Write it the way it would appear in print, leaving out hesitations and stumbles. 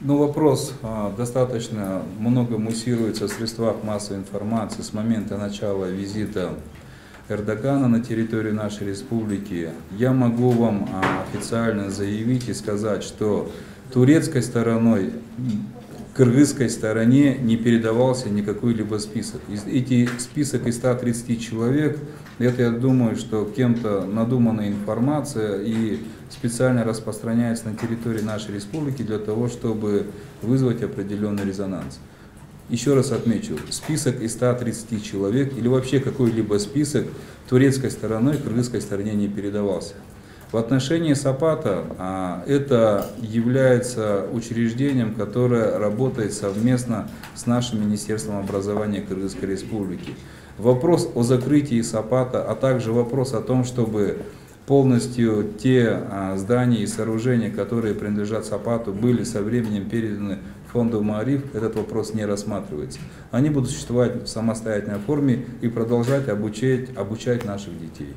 Ну, вопрос достаточно много муссируется в средствах массовой информации с момента начала визита Эрдогана на территорию нашей республики. Я могу вам официально заявить и сказать, что турецкой стороной, кыргызской стороне не передавался никакой либо список. Эти список из 130 человек, это, я думаю, что кем-то надуманная информация и специально распространяется на территории нашей республики для того, чтобы вызвать определенный резонанс. Еще раз отмечу, список из 130 человек или вообще какой-либо список турецкой стороной кыргызской стороне не передавался. В отношении Сапата это является учреждением, которое работает совместно с нашим Министерством образования Кыргызской Республики. Вопрос о закрытии Сапата, а также вопрос о том, чтобы полностью те здания и сооружения, которые принадлежат Сапату, были со временем переданы фонду Маариф, этот вопрос не рассматривается. Они будут существовать в самостоятельной форме и продолжать обучать наших детей.